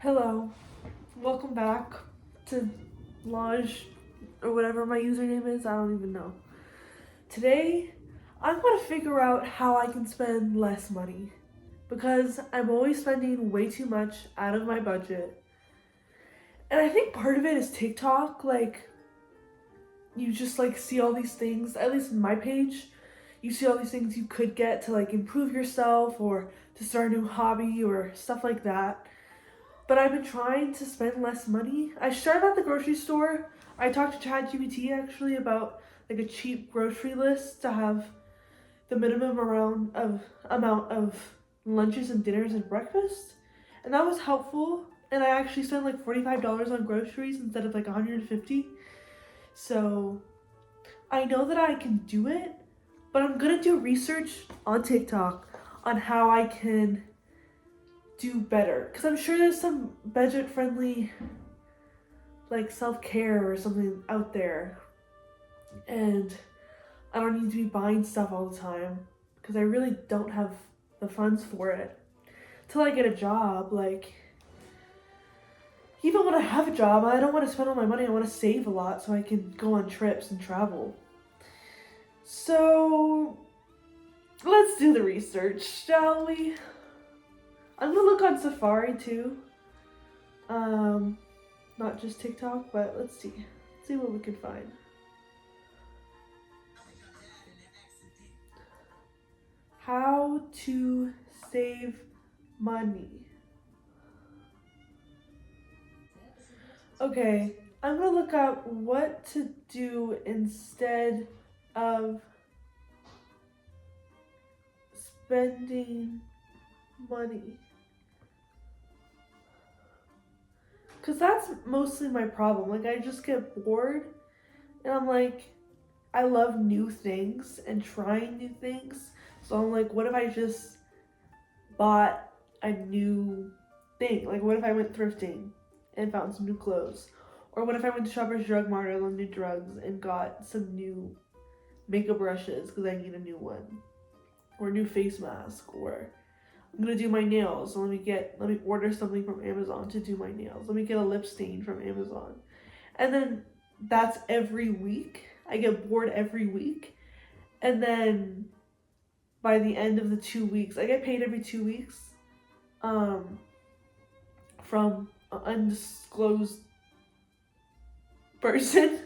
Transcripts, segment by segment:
Hello, welcome back to Lodge or whatever my username is. I don't even know. Today, I'm gonna figure out how I can spend less money because I'm always spending way too much out of my budget. And I think part of it is TikTok. Like, you just like see all these things, at least in my page, you see all these things you could get to like improve yourself or to start a new hobby or stuff like that. But I've been trying to spend less money. I started at the grocery store. I talked to ChatGPT actually about like a cheap grocery list to have the minimum amount of lunches and dinners and breakfast, and that was helpful. And I actually spent like $45 on groceries instead of like 150. So I know that I can do it, but I'm gonna do research on TikTok on how I can do better because I'm sure there's some budget friendly like self-care or something out there, and I don't need to be buying stuff all the time because I really don't have the funds for it till I get a job. Like, even when I have a job, I don't want to spend all my money. I want to save a lot so I can go on trips and travel. So let's do the research, shall we? I'm gonna look on Safari too, um not just TikTok, but let's see what we can find. How to save money. Okay, I'm gonna look up what to do instead of spending money. Because that's mostly my problem. Like, I just get bored, and I'm like, I love new things and trying new things. So I'm like, what if I just bought a new thing? Like, what if I went thrifting and found some new clothes? Or what if I went to Shoppers Drug Mart and new drugs and got some new makeup brushes because I need a new one? Or a new face mask? Or I'm gonna do my nails. So let me order something from Amazon to do my nails. Let me get a lip stain from Amazon. And then that's every week. I get bored every week. And then by the end of the 2 weeks, I get paid every 2 weeks. Um, from an undisclosed person.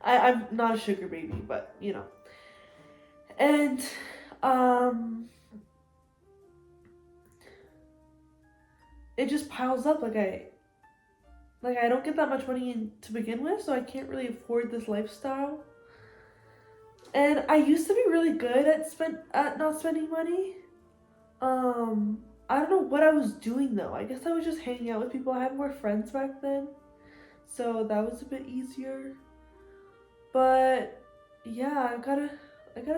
I'm not a sugar baby, but you know. And um it just piles up. Like I don't get that much money in to begin with, so I can't really afford this lifestyle. And I used to be really good at not spending money. Um I don't know what I was doing though. I guess I was just hanging out with people. I had more friends back then. So that was a bit easier. But yeah, I gotta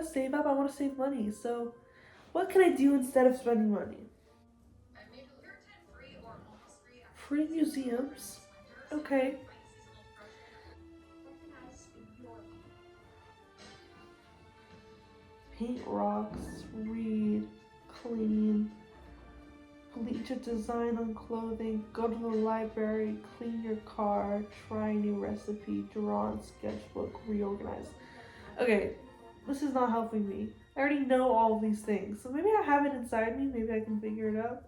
save up. I want to save money. So what can I do instead of spending money? Free museums. Okay. Paint rocks, read, clean, bleach a design on clothing, go to the library, clean your car, try a new recipe, draw on sketchbook, reorganize. Okay, this is not helping me. I already know all these things. So maybe I have it inside me, maybe I can figure it out.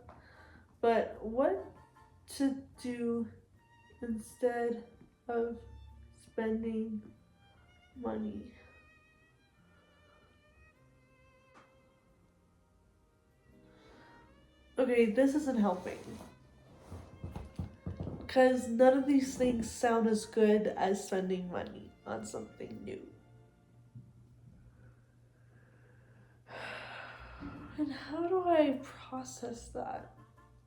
But what to do instead of spending money? Okay, this isn't helping. Because none of these things sound as good as spending money on something new. And how do I process that?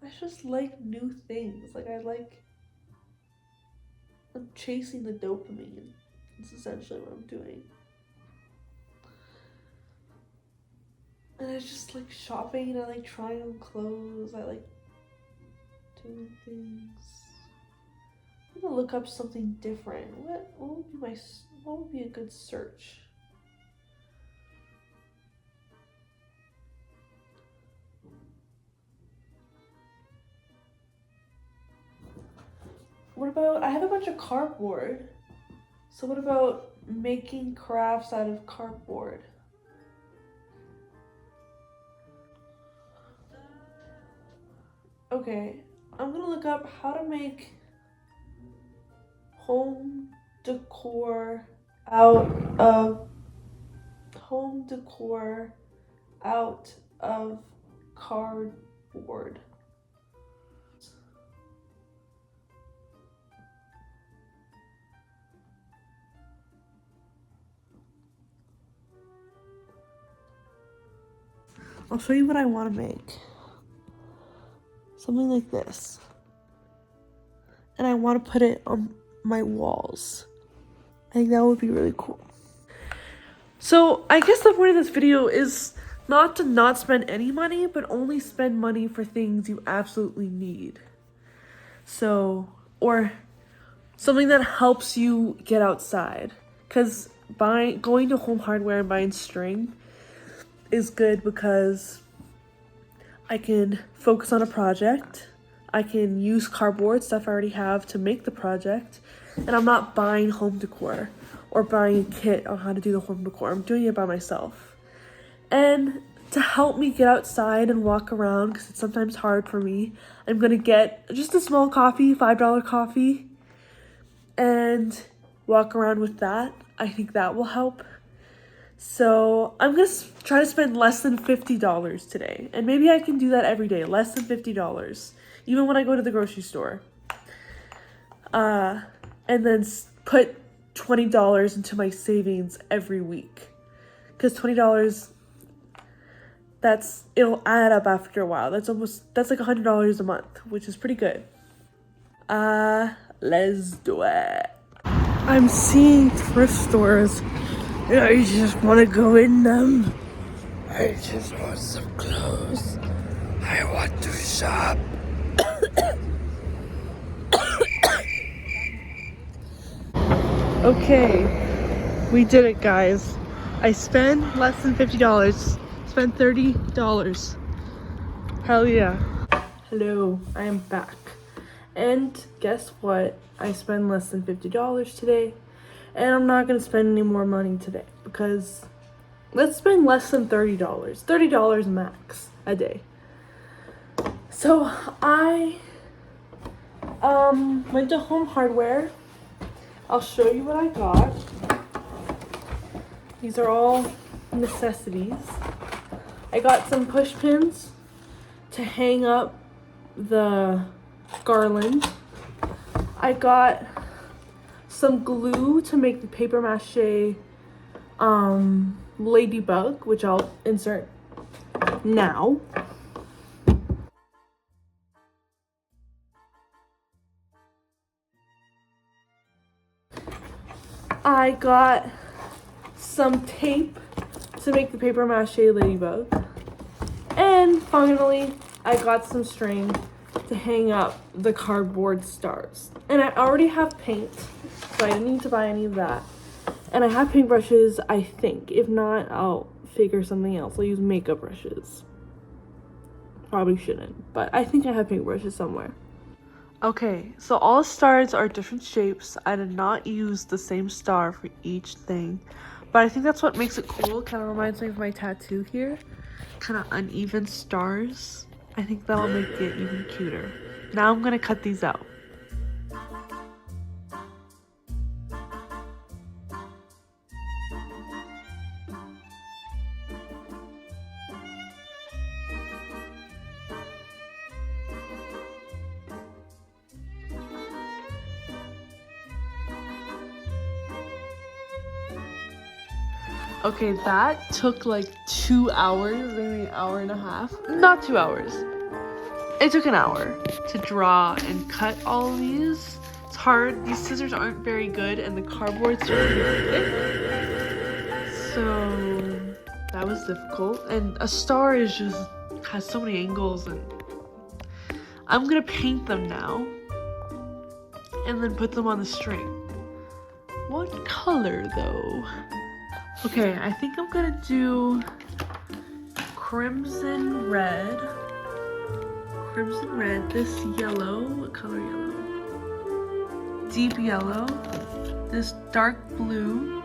I just like new things. I'm chasing the dopamine. It's essentially what I'm doing. And I just like shopping, I like trying on clothes, I like doing things. I'm gonna look up something different. What would be a good search? what about, I have a bunch of cardboard. So what about making crafts out of cardboard? Okay, I'm gonna look up how to make home decor out of out of cardboard. I'll show you what I want to make. Something like this. And I want to put it on my walls. I think that would be really cool. So I guess the point of this video is not to not spend any money, but only spend money for things you absolutely need. So, or something that helps you get outside. Because going to Home Hardware and buying string is good because I can focus on a project. I can use cardboard, stuff I already have, to make the project. And I'm not buying home decor or buying a kit on how to do the home decor. I'm doing it by myself. And to help me get outside and walk around, because it's sometimes hard for me, I'm gonna get just a small coffee, $5 coffee, and walk around with that. I think that will help. So I'm gonna try to spend less than $50 today. And maybe I can do that every day, less than $50, even when I go to the grocery store. And then put $20 into my savings every week. Because $20, it'll add up after a while. That's like $100 a month, which is pretty good. Let's do it. I'm seeing thrift stores and I just want to go in them. I just want some clothes. I want to shop. Okay, we did it, guys. I spent less than $50. Spent $30. Hell yeah. Hello, I am back. And guess what? I spent less than $50 today. And I'm not gonna spend any more money today because let's spend less than $30. $30 max a day. So I went to Home Hardware. I'll show you what I got. These are all necessities. I got some push pins to hang up the garland. I got some glue to make the paper mache ladybug, which I'll insert now. I got some tape to make the paper mache ladybug. And finally, I got some string to hang up the cardboard stars. And I already have paint, so I didn't need to buy any of that. And I have paintbrushes, I think. If not, I'll figure something else. I'll use makeup brushes. Probably shouldn't, but I think I have paintbrushes somewhere. Okay, so all stars are different shapes. I did not use the same star for each thing, but I think that's what makes it cool. Kind of reminds me of my tattoo here. Kind of uneven stars. I think that'll make it even cuter. Now I'm gonna cut these out. Okay, that took like 2 hours, maybe an hour and a half. Not 2 hours. It took an hour to draw and cut all of these. It's hard. These scissors aren't very good and the cardboard's really thick. So that was difficult. And a star has so many angles, and I'm gonna paint them now and then put them on the string. What color though? Okay, I think I'm gonna do crimson red. Crimson red, this yellow, what color yellow? deep yellow, this dark blue,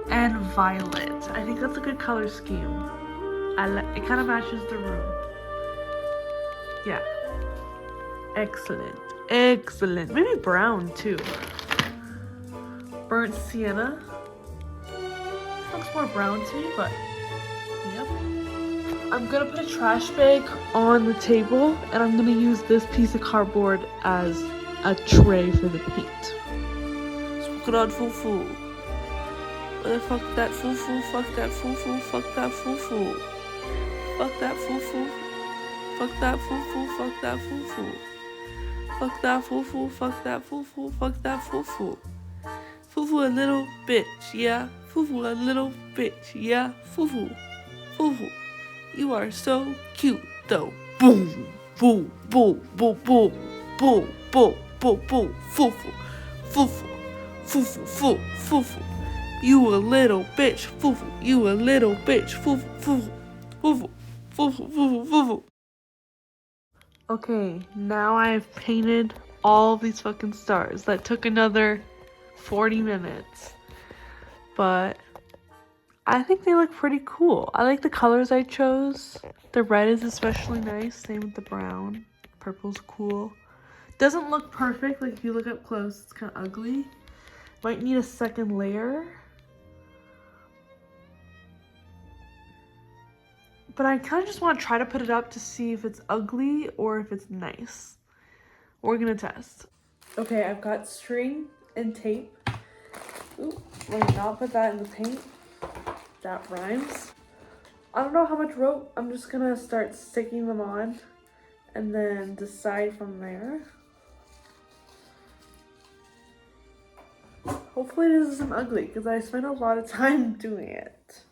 and violet. I think that's a good color scheme. It kind of matches the room. Yeah. Excellent. Excellent. Maybe brown too. Burnt sienna. Looks more brown to me, but yep. I'm gonna put a trash bag on the table and I'm gonna use this piece of cardboard as a tray for the paint. Smoke it on foo-foo. Fuck that foo-foo, fuck that foo-foo, fuck that foo-foo. Fuck that foo-foo. Fuck that foo-foo, fuck that foo-foo. Fuck that foo-foo, fuck that foo-foo, fuck that foo-foo. Foo-foo a little bitch, yeah. Foo-foo a little bitch, yeah. Foo-foo, foo-foo. You are so cute, though. Boom, boom, boom, boom, boom, boom, boom, boom, boom. Foo-foo, foo-foo, foo-foo, foo, foo-foo. You a little bitch, foo-foo. You a little bitch, foo-foo, foo-foo, foo-foo, foo-foo, foo-foo, foo-foo. Okay, now I've painted all these fucking stars. That took another 40 minutes. But I think they look pretty cool. I like the colors I chose. The red is especially nice. Same with the brown. Purple's cool. Doesn't look perfect. Like if you look up close, it's kind of ugly. Might need a second layer. But I kind of just want to try to put it up to see if it's ugly or if it's nice. We're gonna test. Okay, I've got string and tape. Ooh, let me not put that in the paint. That rhymes. I don't know how much rope. I'm just gonna start sticking them on and then decide from there. Hopefully this isn't ugly because I spent a lot of time doing it.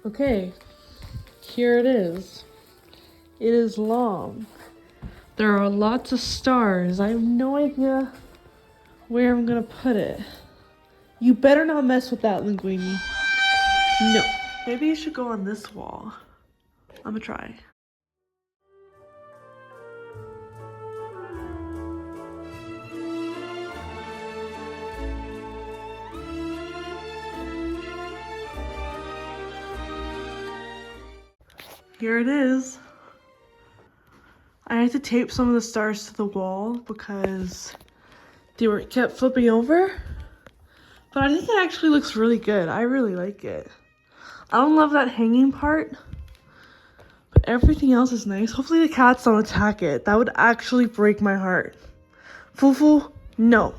Okay, here it is. It is long. There are lots of stars. I have no idea where I'm gonna put it. You better not mess with that, Linguini. No. Maybe you should go on this wall. I'm gonna try. Here it is. I had to tape some of the stars to the wall because they were kept flipping over. But I think it actually looks really good. I really like it. I don't love that hanging part, but everything else is nice. Hopefully the cats don't attack it. That would actually break my heart. Fufu, no.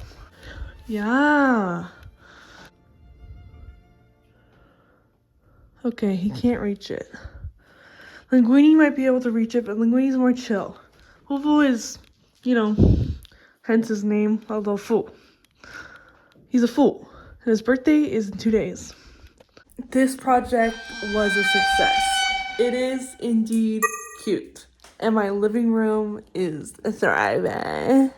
Yeah. Okay, he can't reach it. Linguini might be able to reach it, but Linguini's more chill. Fufu is, you know, hence his name, although fool. He's a fool. And his birthday is in 2 days. This project was a success. It is indeed cute. And my living room is thriving.